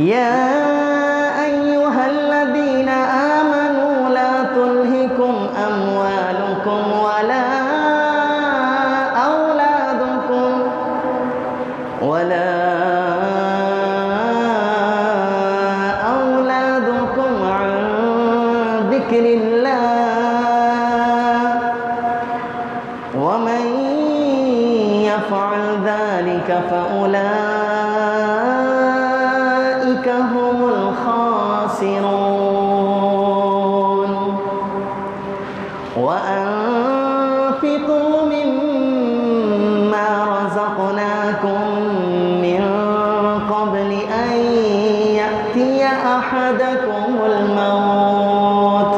يا أيها الذين آمنوا لا تلهكم أموالكم ولا أولادكم عن ذكر الله ومن يفعل ذلك فأولئك هم الخاسرون وأنفقوا مما رزقناكم من قبل أن يأتي أحدكم الموت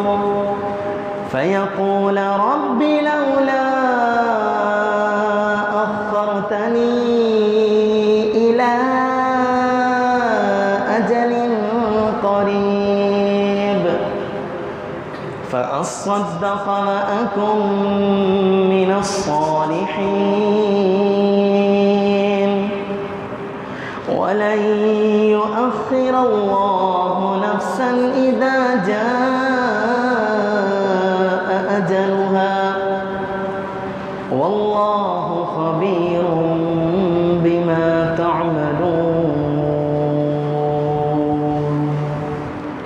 فيقول رب لولا أخرتني إلى أجل قريب فأصدق وأكن من الصالحين ولن يؤخر الله نفسا إذا جاء أجلها والله خبير بما تعملون.